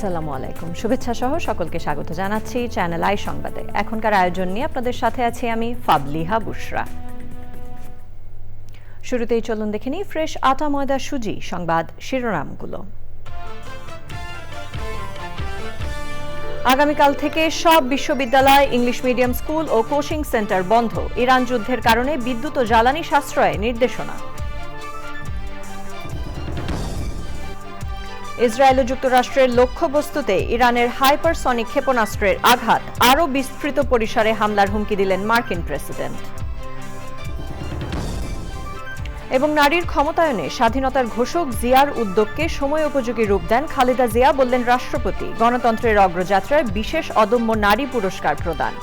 আসসালামু আলাইকুম, শুভেচ্ছা সহ সকলকে স্বাগত জানাচ্ছি চ্যানেল আই সংবাদে। এখনকার আয়োজন নিয়ে আপনাদের সাথে আছি আমি ফাবলিহা বুশরা। শুরুতেই চলুন দেখে নিই ফ্রেশ আটা ময়দা সুজি সংবাদ শিরোনামগুলো। আগামীকাল থেকে সব বিশ্ববিদ্যালয়, ইংলিশ মিডিয়াম স্কুল ও কোচিং সেন্টার বন্ধ। ইরান যুদ্ধের কারণে বিদ্যুৎ ও জ্বালানি সাশ্রয়ে নির্দেশনা। ইসরায়েল ও যুক্তরাষ্ট্রের লক্ষ্যবস্তুতে ইরানের হাইপারসনিক ক্ষেপণাস্ত্রের আঘাত, আরও বিস্তৃত পরিসরে হামলার হুমকি দিলেন মার্কিন প্রেসিডেন্ট। এবং নারীর ক্ষমতায়নে স্বাধীনতার ঘোষক জিয়ার উদ্যোগকে সময় উপযোগী রূপ দেন খালেদা জিয়া, বললেন রাষ্ট্রপতি। গণতন্ত্রের অগ্রযাত্রায় বিশেষ অদম্য নারী পুরস্কার প্রদান।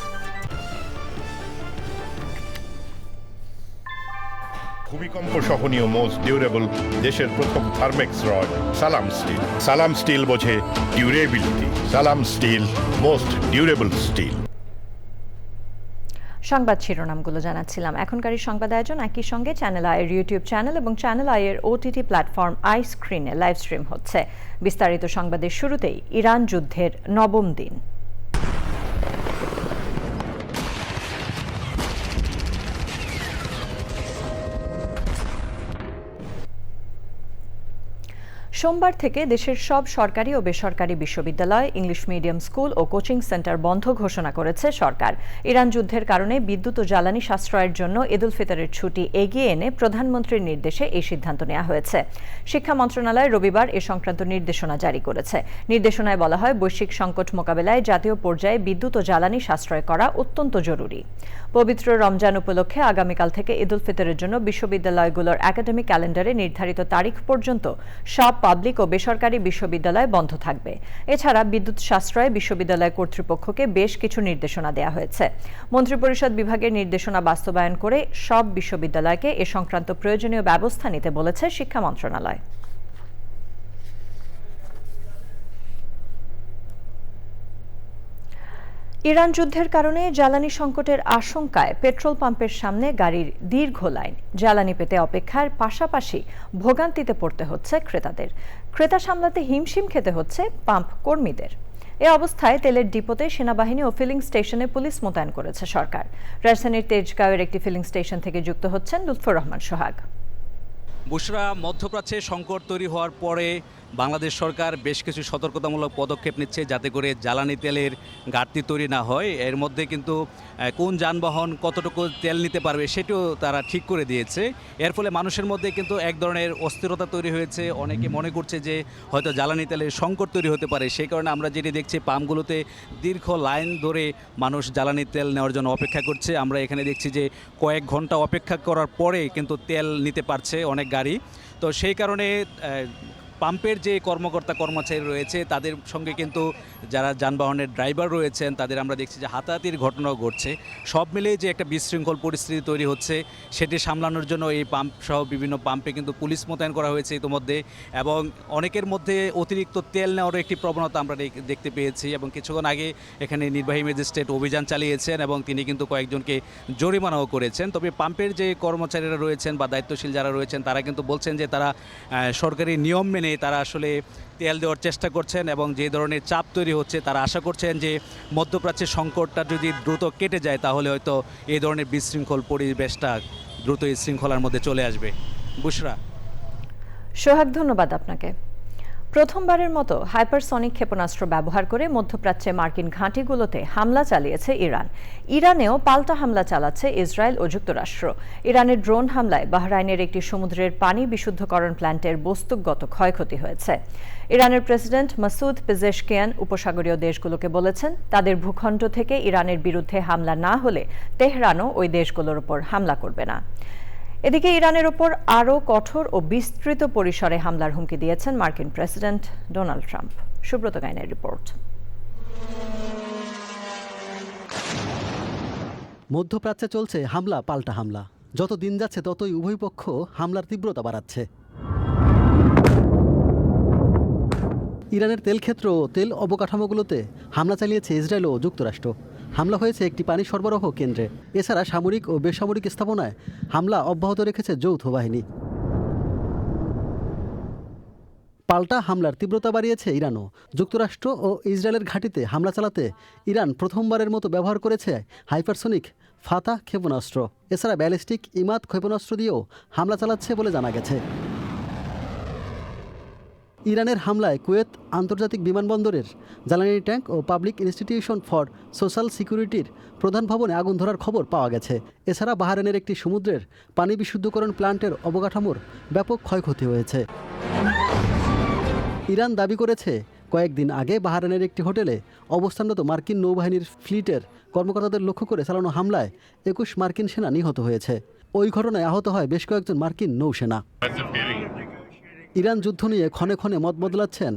ভূমিকম্প সহনীয় মোস্ট ডিউরেবল দেশের প্রথম থার্মেক্স রড সালাম স্টিল। সালাম স্টিল বোঝে ডিউরেবিলিটি। সালাম স্টিল, মোস্ট ডিউরেবল স্টিল। সংবাদ শিরোনামগুলো জানাচ্ছিলাম। এখনকার সংবাদ আয়োজন একই সঙ্গে চ্যানেল আইয়ের ইউটিউব চ্যানেল এবং চ্যানেল আইয়ের ওটিটি প্ল্যাটফর্ম আই স্ক্রিনে লাইভ স্ট্রিম হচ্ছে। বিস্তারিত সংবাদের শুরুতেই ইরান যুদ্ধের নবম দিন। সোমবার থেকে দেশের সব সরকারি ও বেসরকারি বিশ্ববিদ্যালয়, ইংলিশ মিডিয়াম স্কুল ও কোচিং সেন্টার বন্ধ ঘোষণা করেছে সরকার। ইরান যুদ্ধের কারণে বিদ্যুৎ ও জ্বালানি সাশ্রয়ের জন্য ঈদ উল ফিতরের ছুটি এগিয়ে এনে প্রধানমন্ত্রীর নির্দেশে এই সিদ্ধান্ত নেওয়া হয়েছে। শিক্ষা মন্ত্রণালয় রবিবার এ সংক্রান্ত নির্দেশনা জারি করেছে। নির্দেশনায় বলা হয়, বৈশ্বিক সংকট মোকাবেলায় জাতীয় পর্যায়ে বিদ্যুৎ ও জ্বালানি সাশ্রয় করা অত্যন্ত জরুরি। পবিত্র রমজান উপলক্ষে আগামীকাল থেকে ঈদ উল ফিতরের জন্য বিশ্ববিদ্যালয়গুলোর একাডেমিক ক্যালেন্ডারে নির্ধারিত তারিখ পর্যন্ত সব পাবলিক ও বেসরকারি বিশ্ববিদ্যালয় বন্ধ থাকবে। এছাড়া বিদ্যুৎ সাশ্রয়ে বিশ্ববিদ্যালয় কর্তৃপক্ষকে বেশ কিছু নির্দেশনা দেওয়া হয়েছে। মন্ত্রিপরিষদ বিভাগের নির্দেশনা বাস্তবায়ন করে সব বিশ্ববিদ্যালয়কে এ সংক্রান্ত প্রয়োজনীয় ব্যবস্থা নিতে বলেছে শিক্ষা মন্ত্রণালয়। ইরান যুদ্ধের কারণে জ্বালানি সংকটের আশঙ্কায় পেট্রোল পাম্পের সামনে গাড়ির দীর্ঘ লাইন। জ্বালানি পেতে অপেক্ষার পাশাপাশি ভোগান্তিতে পড়তে হচ্ছে ক্রেতাদের। ক্রেতা সামলাতে হিমশিম খেতে হচ্ছে পাম্প কর্মীদের। এ অবস্থায় তেলের ডিপোতে সেনাবাহিনী ও ফিলিং স্টেশনে পুলিশ মোতায়েন করেছে সরকার। রাজধানীর তেজগাঁওয়ের একটি ফিলিং স্টেশন থেকে যুক্ত হচ্ছেন লুৎফর রহমান সোহাগ। বুশরা, মধ্যপ্রাচ্যে সংকট তৈরি হওয়ার পরে বাংলাদেশ সরকার বেশ কিছু সতর্কতামূলক পদক্ষেপ নিচ্ছে যাতে করে জ্বালানি তেলের ঘাটতি তৈরি না হয়। এর মধ্যে কিন্তু কোন যানবাহন কতটুকু তেল নিতে পারবে সেটিও তারা ঠিক করে দিয়েছে। এর ফলে মানুষের মধ্যে কিন্তু এক ধরনের অস্থিরতা তৈরি হয়েছে। অনেকে মনে করছে যে হয়তো জ্বালানি তেলের সংকট তৈরি হতে পারে। সেই কারণে আমরা যেটি দেখছি, পাম্পগুলোতে দীর্ঘ লাইন ধরে মানুষ জ্বালানি তেল নেওয়ার জন্য অপেক্ষা করছে। আমরা এখানে দেখছি যে কয়েক ঘন্টা অপেক্ষা করার পরে কিন্তু তেল নিতে পারছে অনেক গাড়ি। তো সেই কারণে পাম্পের যে কর্মকর্তা কর্মচারী রয়েছে তাদের সঙ্গে কিন্তু যারা যানবাহনের ড্রাইভার রয়েছেন তাদের আমরা দেখছি যে হাতাহাতির ঘটনাও ঘটছে। সব মিলিয়ে যে একটা বিশৃঙ্খল পরিস্থিতি তৈরি হচ্ছে সেটি সামলানোর জন্য এই পাম্প সহ বিভিন্ন পাম্পে কিন্তু পুলিশ মোতায়েন করা হয়েছে ইতিমধ্যে। এবং অনেকের মধ্যে অতিরিক্ত তেল নেওয়ারও একটি প্রবণতা আমরা দেখতে পেয়েছি। এবং কিছুক্ষণ আগে এখানে নির্বাহী ম্যাজিস্ট্রেট অভিযান চালিয়েছেন এবং তিনি কিন্তু কয়েকজনকে জরিমানাও করেছেন। তবে পাম্পের যে কর্মচারীরা রয়েছেন বা দায়িত্বশীল যারা রয়েছেন তারা কিন্তু বলছেন যে তারা সরকারি নিয়ম মেনে তারা আসলে তেল দেওয়ার চেষ্টা করছেন এবং যে ধরনের চাপ তৈরি হচ্ছে তারা আশা করছেন যে মধ্যপ্রাচ্যের সংকটটা যদি দ্রুত কেটে যায় তাহলে হয়তো এই ধরনের বিশৃঙ্খল পরিবেশটা দ্রুত এই শৃঙ্খলার মধ্যে চলে আসবে। বুশরা। সোহাগ, ধন্যবাদ আপনাকে। প্রথমবারের মতো হাইপারসনিক ক্ষেপণাস্ত্র ব্যবহার করে মধ্যপ্রাচ্যে মার্কিন ঘাঁটিগুলোতে হামলা চালিয়েছে ইরান। ইরানেও পাল্টা হামলা চালাচ্ছে ইসরায়েল ও যুক্তরাষ্ট্র। ইরানের ড্রোন হামলায় বাহরাইনের একটি সমুদ্রের পানি বিশুদ্ধকরণ প্ল্যান্টের বস্তুগত ক্ষয়ক্ষতি হয়েছে। ইরানের প্রেসিডেন্ট মাসুদ পেজেশকিয়ান উপসাগরীয় দেশগুলোকে বলেছেন, তাদের ভূখণ্ড থেকে ইরানের বিরুদ্ধে হামলা না হলে তেহরানও ওই দেশগুলোর উপর হামলা করবে না। এদিকে ইরানের ওপর আরও কঠোর ও বিস্তৃত পরিসরে হামলার হুমকি দিয়েছেন মার্কিন প্রেসিডেন্ট ডোনাল্ড ট্রাম্প। সুব্রত গাইনের রিপোর্ট। মধ্যপ্রাচ্যে চলছে হামলা পাল্টা হামলা। যত দিন যাচ্ছে ততই উভয় পক্ষ হামলার তীব্রতা বাড়াচ্ছে। ইরানের তেল ক্ষেত্র ও তেল অবকাঠামোগুলোতে হামলা চালিয়েছে ইসরায়েল ও যুক্তরাষ্ট্র। হামলা হয়েছে একটি পানি সরবরাহ কেন্দ্রে। এছাড়া সামরিক ও বেসামরিক স্থাপনায় হামলা অব্যাহত রেখেছে যৌথ বাহিনী। পাল্টা হামলার তীব্রতা বাড়িয়েছে ইরানও। যুক্তরাষ্ট্র ও ইসরায়েলের ঘাঁটিতে হামলা চালাতে ইরান প্রথমবারের মতো ব্যবহার করেছে হাইপারসোনিক ফাতা ক্ষেপণাস্ত্র। এছাড়া ব্যালিস্টিক ইমাদ ক্ষেপণাস্ত্র দিয়েও হামলা চালাচ্ছে বলে জানা গেছে। ইরানের হামলায় কুয়েত আন্তর্জাতিক বিমানবন্দরের জ্বালানি ট্যাঙ্ক ও পাবলিক ইনস্টিটিউশন ফর সোশ্যাল সিকিউরিটির প্রধান ভবনে আগুন ধরার খবর পাওয়া গেছে। এছাড়া বাহরাইনের একটি সমুদ্রের পানি বিশুদ্ধকরণ প্ল্যান্টের অবকাঠামোর ব্যাপক ক্ষয়ক্ষতি হয়েছে। ইরান দাবি করেছে কয়েকদিন আগে বাহরাইনের একটি হোটেলে অবস্থানরত মার্কিন নৌবাহিনীর ফ্লিটের কর্মকর্তাদের লক্ষ্য করে চালানো হামলায় 21 মার্কিন সেনা নিহত হয়েছে। ওই ঘটনায় আহত হয় বেশ কয়েকজন মার্কিন নৌসেনা। ইরান যুদ্ধ নিয়ে ক্ষণে ক্ষণে মত বদলাচ্ছেন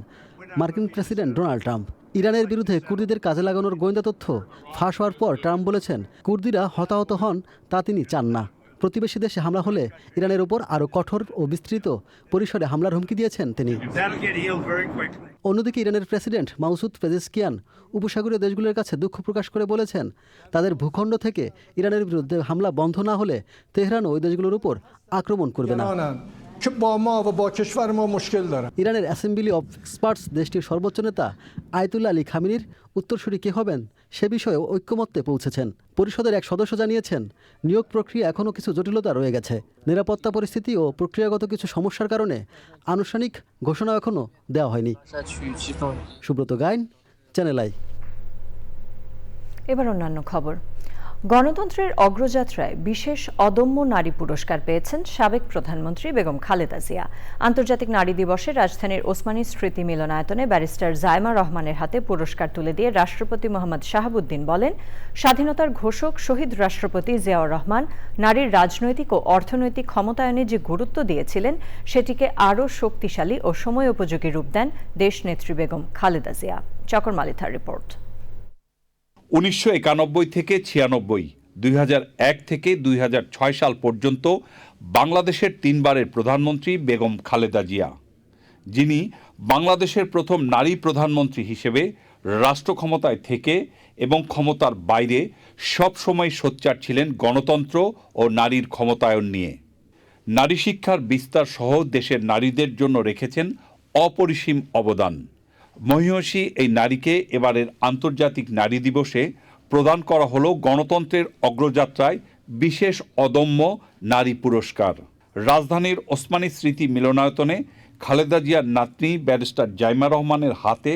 মার্কিন প্রেসিডেন্ট ডোনাল্ড ট্রাম্প। ইরানের বিরুদ্ধে কুর্দিদের কাজে লাগানোর গোয়েন্দা তথ্য ফাঁস হওয়ার পর ট্রাম্প বলেছেন কুর্দিরা হতাহত হন তা তিনি চান না। প্রতিবেশী দেশে হামলা হলে ইরানের ওপর আরও কঠোর ও বিস্তৃত পরিসরে হামলার হুমকি দিয়েছেন তিনি। অন্যদিকে ইরানের প্রেসিডেন্ট মাসুদ পেজেশকিয়ান উপসাগরীয় দেশগুলোর কাছে দুঃখ প্রকাশ করে বলেছেন তাদের ভূখণ্ড থেকে ইরানের বিরুদ্ধে হামলা বন্ধ না হলে তেহরানও ওই দেশগুলোর উপর আক্রমণ করবে না। ইরানের অ্যাসেম্বলি অব এক্সপার্টস দেশটির সর্বোচ্চ নেতা আয়াতুল্লাহ আলী খামেনির উত্তরসূরি কে হবেন সে বিষয়ে ঐক্যমত্যে পৌঁছেছেন। পরিষদের এক সদস্য জানিয়েছেন নিয়োগ প্রক্রিয়া এখনও কিছু জটিলতা রয়ে গেছে। নিরাপত্তা পরিস্থিতি ও প্রক্রিয়াগত কিছু সমস্যার কারণে আনুষ্ঠানিক ঘোষণা এখনও দেওয়া হয়নি। Subrata Gain, Channel I. এবার অন্যান্য খবর। গণতন্ত্রের অগ্রযাত্রায় বিশেষ অদম্য নারী পুরস্কার পেয়েছেন সাবেক প্রধানমন্ত্রী বেগম খালেদা জিয়া। আন্তর্জাতিক নারী দিবসে রাজধানীর ওসমানী স্মৃতি মিলনায়তনে ব্যারিস্টার জায়মা রহমানের হাতে পুরস্কার তুলে দিয়ে রাষ্ট্রপতি মোহাম্মদ শাহাবুদ্দিন বলেন, স্বাধীনতার ঘোষক শহীদ রাষ্ট্রপতি জিয়াউর রহমান নারীর রাজনৈতিক ও অর্থনৈতিক ক্ষমতায়নে যে গুরুত্ব দিয়েছিলেন সেটিকে আরও শক্তিশালী ও সময়োপযোগী রূপ দেন দেশনেত্রী বেগম খালেদা জিয়া। চকর মালিথার রিপোর্ট। 1991 থেকে 96, 2001 থেকে 2006 সাল পর্যন্ত বাংলাদেশের 3 বারের প্রধানমন্ত্রী বেগম খালেদা জিয়া, যিনি বাংলাদেশের প্রথম নারী প্রধানমন্ত্রী হিসেবে রাষ্ট্র ক্ষমতায় থেকে এবং ক্ষমতার বাইরে সবসময় সোচ্চার ছিলেন গণতন্ত্র ও নারীর ক্ষমতায়ন নিয়ে। নারী শিক্ষার বিস্তার সহ দেশের নারীদের জন্য রেখেছেন অপরিসীম অবদান। মহিয়সী এই নারীকে এবারের আন্তর্জাতিক নারী দিবসে প্রদান করা হলো গণতন্ত্রের অগ্রযাত্রায় বিশেষ অদম্য নারী পুরস্কার। রাজধানীর ওসমানী স্মৃতি মিলনায়তনে খালেদা জিয়ার নাতনি ব্যারিস্টার জাইমা রহমানের হাতে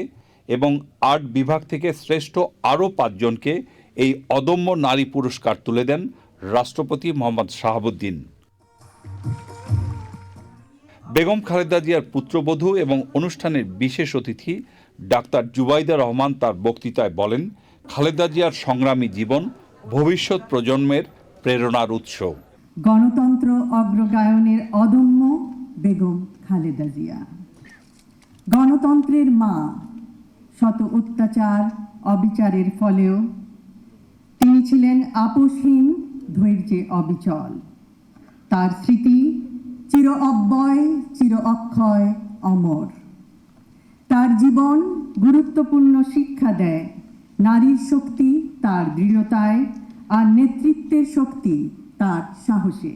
এবং আর্ট বিভাগ থেকে শ্রেষ্ঠ আরও 5 জনকে এই অদম্য নারী পুরস্কার তুলে দেন রাষ্ট্রপতি মোহাম্মদ শাহাবুদ্দিন। বেগম খালেদা জিয়ার পুত্রবধূ এবং অনুষ্ঠানের বিশেষ অতিথি ডাক্তার জুবাইদা রহমান তার বক্তৃতায় বলেন, খালেদা জিয়ার সংগ্রামী জীবন ভবিষ্যৎ প্রজন্মের প্রেরণার উৎস। গণতন্ত্র অগ্রগায়নের অদম্য বেগম খালেদা জিয়া, গণতন্ত্রের মা। শত অত্যাচার অবিচারের ফলেও তিনি ছিলেন আপোষহীন, ধৈর্যে অবিচল। তার স্মৃতি চির অব্যয়, চির অক্ষয়, অমর। তার জীবন গুরুত্বপূর্ণ শিক্ষা দেয় নারীর শক্তি তার দৃঢ়তায় আর নেতৃত্বের শক্তি তার সাহসে।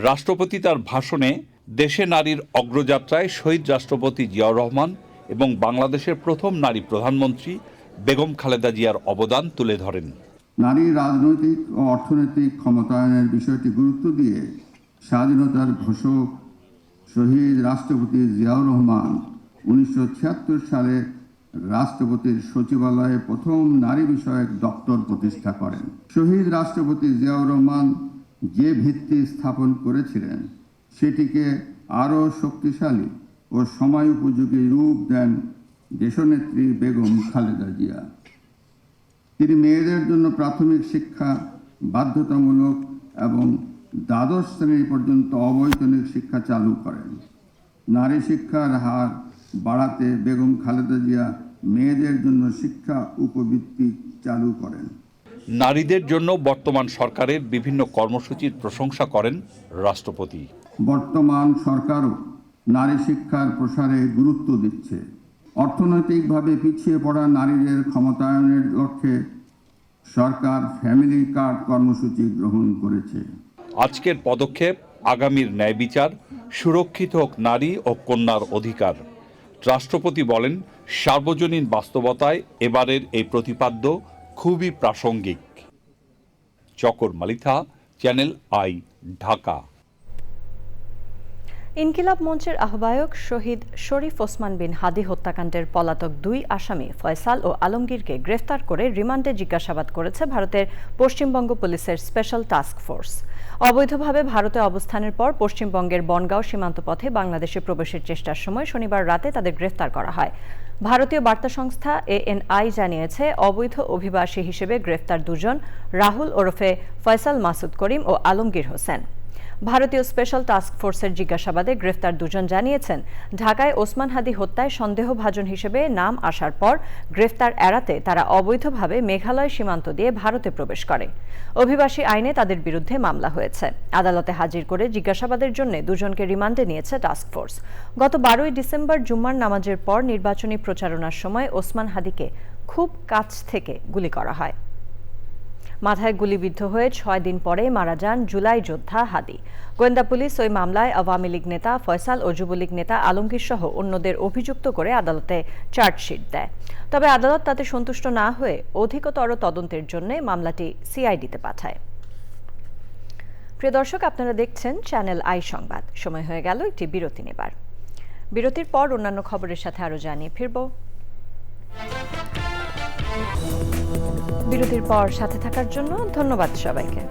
রাষ্ট্রপতি তার ভাষণে দেশে নারীর অগ্রযাত্রায় শহীদ রাষ্ট্রপতি জিয়াউর রহমান এবং বাংলাদেশের প্রথম নারী প্রধানমন্ত্রী বেগম খালেদা জিয়ার অবদান তুলে ধরেন। নারীর রাজনৈতিক ও অর্থনৈতিক ক্ষমতায়নের বিষয়টি গুরুত্ব দিয়ে স্বাধীনতার ঘোষক শহীদ রাষ্ট্রপতি জিয়াউর রহমান 1976 সালে রাষ্ট্রপতির সচিবালয়ে প্রথম নারী বিষয়ক দপ্তর প্রতিষ্ঠা করেন। শহীদ রাষ্ট্রপতি জিয়াউর রহমান যে ভিত্তি স্থাপন করেছিলেন সেটিকে আরও শক্তিশালী ও সময়োপযোগী রূপ দেন দেশনেত্রী বেগম খালেদা জিয়া। তিনি মেয়েদের জন্য প্রাথমিক শিক্ষা বাধ্যতামূলক এবং দ্বাদশ শ্রেণী পর্যন্ত অবৈতনিক শিক্ষা চালু করেন। নারী শিক্ষার হার বাড়াতে বেগম খালেদা জিয়া মেয়েদের জন্য শিক্ষা উপবৃত্তি চালু করেন। নারীদের জন্য বর্তমান সরকারের বিভিন্ন কর্মসূচির প্রশংসা করেন রাষ্ট্রপতি। বর্তমান সরকারও নারী শিক্ষার প্রসারে গুরুত্ব দিচ্ছে। অর্থনৈতিকভাবে পিছিয়ে পড়া নারীদের ক্ষমতায়নের লক্ষ্যে সরকার ফ্যামিলি কার্ড কর্মসূচি গ্রহণ করেছে। আজকের পদক্ষেপ আগামীর ন্যায় বিচার, সুরক্ষিত হোক নারী ও কন্যার অধিকার। রাষ্ট্রপতি বলেন, সার্বজনীন বাস্তবতায় এবারের এই প্রতিপাদ্য খুবই প্রাসঙ্গিক। চকর মালিথা, চ্যানেল আই, ঢাকা। ইনকিলাব মঞ্চের আহ্বায়ক শহীদ শরীফ ওসমান বিন হাদি হত্যাকাণ্ডের পলাতক 2 আসামি ফয়সাল ও আলমগীরকে গ্রেফতার করে রিমান্ডে জিজ্ঞাসাবাদ করেছে ভারতের পশ্চিমবঙ্গ পুলিশের স্পেশাল টাস্ক ফোর্স। অবৈধভাবে ভারতে অবস্থানের পর পশ্চিমবঙ্গের বনগাঁও সীমান্ত পথে বাংলাদেশে প্রবেশের চেষ্টার সময় শনিবার রাতে তাদের গ্রেফতার করা হয়। ভারতীয় বার্তা সংস্থা ANI জানিয়েছে, অবৈধ অভিবাসী হিসেবে গ্রেফতার দুজন রাহুল ওরফে ফয়সাল মাসুদ করিম ও আলমগীর হোসেন। ভারতীয় স্পেশাল টাস্ক ফোর্সের জিজ্ঞাসাবাদে গ্রেফতার দুজন জানিয়েছেন, ঢাকায় ওসমান হাদি হত্যায় সন্দেহভাজন হিসেবে নাম আসার পর গ্রেফতার এড়াতে তারা অবৈধভাবে মেঘালয় সীমান্ত দিয়ে ভারতে প্রবেশ করে। অভিবাসী আইনে তাদের বিরুদ্ধে মামলা হয়েছে। আদালতে হাজির করে জিজ্ঞাসাবাদের জন্য দুজনকে রিমান্ডে নিয়েছে টাস্ক ফোর্স। গত 12ই ডিসেম্বর জুম্মার নামাজের পর নির্বাচনী প্রচারণার সময় ওসমান হাদিকে খুব কাছ থেকে গুলি করা হয়। মাথায় গুলিবিদ্ধ হয়ে 6 দিন পরে মারা যান জুলাই যোদ্ধা হাদি। গোয়েন্দা পুলিশ ওই মামলায় আওয়ামী লীগ নেতা ফয়সাল ও যুবলীগ নেতা আলমগীর সহ অন্যদের অভিযুক্ত করে আদালতে চার্জশিট দেয়। তবে আদালত তাতে সন্তুষ্ট না হয়ে অধিকতর তদন্তের জন্য মামলাটি সিআইডিতে পাঠায়। প্রিয় দর্শক, আপনারা দেখছেন চ্যানেল আই সংবাদ। সময় হয়ে গেল একটি বিরতি নেবার। বিরতির পর অন্যান্য খবরের সাথে আরো জানিয়ে ফিরব। বিরতির পর সাথে থাকার জন্য ধন্যবাদ সবাইকে।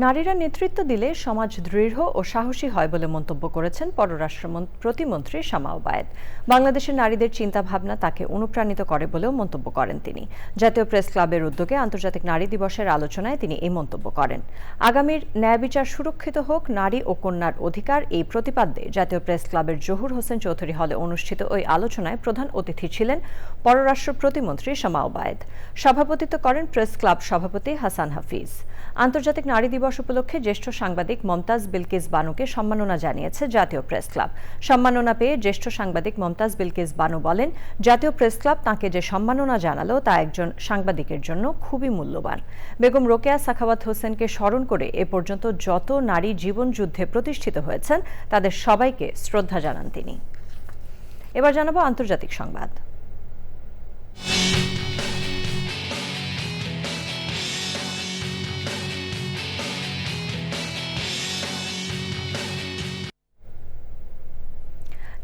নারীরা নেতৃত্ব দিলে সমাজ দৃঢ় ও সাহসী হয় বলে মন্তব্য করেছেন পররাষ্ট্র প্রতিমন্ত্রী শামা ওবায়েদ। বাংলাদেশের নারীদের চিন্তাভাবনা তাকে অনুপ্রাণিত করে বলেও মন্তব্য করেন তিনি। জাতীয় প্রেস ক্লাবের উদ্যোগে আন্তর্জাতিক নারী দিবসের আলোচনায় তিনি এই মন্তব্য করেন। আগামীর ন্যায় বিচার সুরক্ষিত হোক, নারী ও কন্যার অধিকার, এই প্রতিপাদ্যে জাতীয় প্রেস ক্লাবের জহুর হোসেন চৌধুরী হলে অনুষ্ঠিত ওই আলোচনায় প্রধান অতিথি ছিলেন পররাষ্ট্র প্রতিমন্ত্রী শামা ওবায়েদ। সভাপতিত্ব করেন প্রেস ক্লাব সভাপতি হাসান হাফিজ। আন্তর্জাতিক নারী দিবস উপলক্ষে জ্যেষ্ঠ সাংবাদিক মমতাজ বিলকিস বানুকে সম্মাননা জানিয়েছে জাতীয় প্রেস ক্লাব। সম্মাননা পেয়ে জ্যেষ্ঠ সাংবাদিক মমতাজ বিলকিস বানু বলেন, জাতীয় প্রেস ক্লাব তাঁকে যে সম্মাননা জানালো তা একজন সাংবাদিকের জন্য খুবই মূল্যবান। বেগম রোকেয়া সাখাওয়াত হোসেনকে স্মরণ করে এ পর্যন্ত যত নারী জীবন যুদ্ধে প্রতিষ্ঠিত হয়েছেন তাদের সবাইকে শ্রদ্ধা জানান তিনি। এবার জানাবো আন্তর্জাতিক সংবাদ।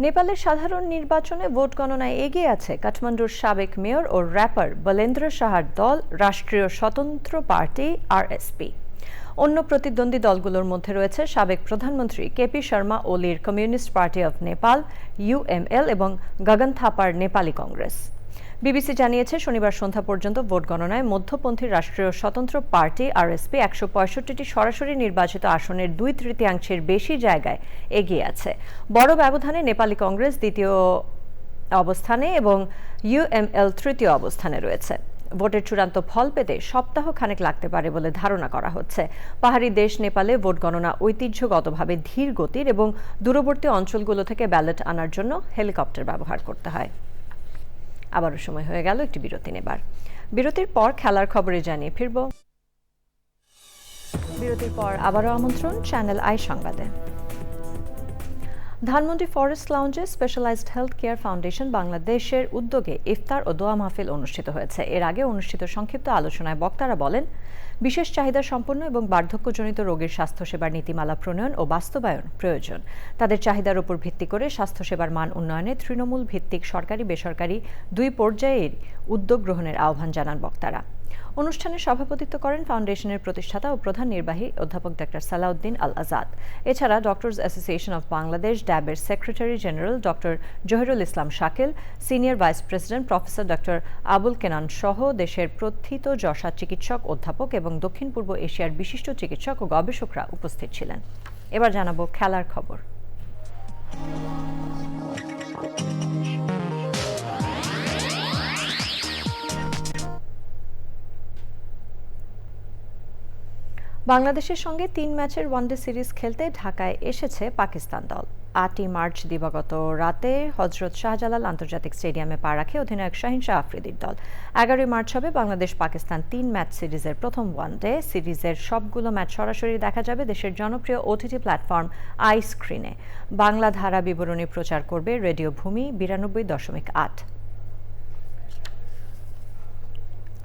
নেপালের সাধারণ নির্বাচনে ভোট গণনায় এগিয়ে আছে কাঠমান্ডুর সাবেক মেয়র ও র্যাপার বলেন্দ্র সাহার দল রাষ্ট্রীয় স্বতন্ত্র পার্টি RSP। অন্য প্রতিদ্বন্দ্বী দলগুলোর মধ্যে রয়েছে সাবেক প্রধানমন্ত্রী কেপি শর্মা ওলির Communist Party of Nepal UML এবং গগন থাপার নেপালি কংগ্রেস। বিবিসি জানিয়েছে, শনিবার সন্ধ্যা পর্যন্ত ভোট গণনায় মধ্যপন্থী রাষ্ট্রীয় স্বতন্ত্র পার্টি RSP 165টি সরাসরি নির্বাচিত আসনের 2/3 বেশি জায়গায় এগিয়ে আছে। বড় ব্যবধানে নেপালি কংগ্রেস দ্বিতীয় অবস্থানে এবং UML তৃতীয় অবস্থানে রয়েছে। ভোটের চূড়ান্ত ফল পেতে সপ্তাহ খানেক লাগতে পারে বলে ধারণা করা হচ্ছে। পাহাড়ি দেশ নেপালে ভোট গণনা ঐতিহ্যগতভাবে ধীর গতির এবং দূরবর্তী অঞ্চলগুলো থেকে ব্যালট আনার জন্য হেলিকপ্টার ব্যবহার করতে হয়। আবারও সময় হয়ে গেল একটি বিরতি নেবার। বিরতির পর খেলার খবরে জানিয়ে ফিরব। বিরতির পর আবারও আমন্ত্রণ চ্যানেল আই সংবাদে। ধানমন্ডি ফরেস্ট লাউঞ্জে স্পেশালাইজড হেলথ কেয়ার ফাউন্ডেশন বাংলাদেশের উদ্যোগে ইফতার ও দোয়া মাহফিল অনুষ্ঠিত হয়েছে। এর আগে অনুষ্ঠিত সংক্ষিপ্ত আলোচনায় বক্তারা বলেন, বিশেষ চাহিদা সম্পন্ন এবং বার্ধক্যজনিত রোগীর স্বাস্থ্যসেবার নীতিমালা প্রণয়ন ও বাস্তবায়ন প্রয়োজন। তাদের চাহিদার উপর ভিত্তি করে স্বাস্থ্যসেবার মান উন্নয়নে তৃণমূল ভিত্তিক সরকারি বেসরকারি 2 পর্যায়ের উদ্যোগ গ্রহণের আহ্বান জানান বক্তারা। অনুষ্ঠানে সভাপতিত্ব করেন ফাউন্ডেশনের প্রতিষ্ঠাতা ও প্রধান নির্বাহী অধ্যাপক ডক্টর সালাউদ্দিন আল আজাদ। এছাড়া ডক্টরস অ্যাসোসিয়েশন অব বাংলাদেশ ড্যাবের secretary general doctor Jahirul Islam Shakil, senior vice president professor doctor Abul Kenan সহ দেশের প্রথিত যশা চিকিৎসক, অধ্যাপক এবং দক্ষিণ পূর্ব এশিয়ার বিশিষ্ট চিকিৎসক ও গবেষকরা উপস্থিত ছিলেন। এবার জানাবো খেলার খবর। বাংলাদেশের সঙ্গে 3 ম্যাচের ওয়ানডে সিরিজ খেলতে ঢাকায় এসেছে পাকিস্তান দল। 8ই মার্চ দিবাগত রাতে হজরত শাহজালাল আন্তর্জাতিক স্টেডিয়ামে পা রাখে অধিনায়ক শাহিন শাহ আফ্রিদির দল। 11ই মার্চ হবে বাংলাদেশ পাকিস্তান 3 ম্যাচ সিরিজের প্রথম ওয়ানডে। সিরিজের সবগুলো ম্যাচ সরাসরি দেখা যাবে দেশের জনপ্রিয় ওটিটি প্ল্যাটফর্ম আই স্ক্রিনে। বাংলা ধারা বিবরণী প্রচার করবে রেডিও ভূমি 92.8।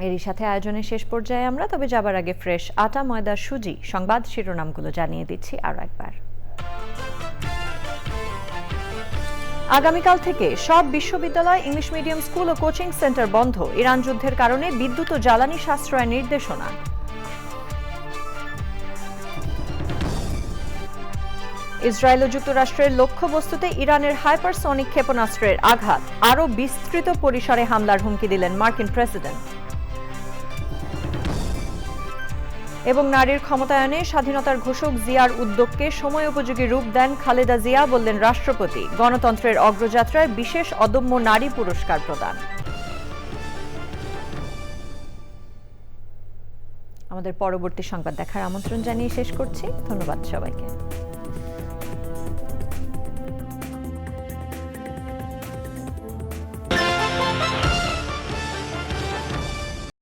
এরই সাথে আয়োজনের শেষ পর্যায়ে আমরা, তবে যাবার আগে ফ্রেশ আটা ময়দা সুজি সংবাদ শিরোনামগুলো জানিয়ে দিচ্ছি আরও একবার। আগামীকাল থেকে সব বিশ্ববিদ্যালয়, ইংলিশ মিডিয়াম স্কুল ও কোচিং সেন্টার বন্ধ। ইরান যুদ্ধের কারণে বিদ্যুৎ ও জ্বালানি সাশ্রয়ের নির্দেশনা। ইসরায়েল ও যুক্তরাষ্ট্রের লক্ষ্যবস্তুতে ইরানের হাইপারসনিক ক্ষেপণাস্ত্রের আঘাত। আরও বিস্তৃত পরিসরে হামলার হুমকি দিলেন মার্কিন প্রেসিডেন্ট। এবং নারীর ক্ষমতায়নে স্বাধীনতার ঘোষক জিয়ার উদ্যোগকে সময়োপযোগী রূপ দেন খালেদা জিয়া, বললেন রাষ্ট্রপতি। গণতন্ত্রের অগ্রযাত্রায় বিশেষ অদম্য নারী পুরস্কার প্রদান। আমাদের পরবর্তী সংবাদ দেখার আমন্ত্রণ জানিয়ে শেষ করছি। ধন্যবাদ সবাইকে।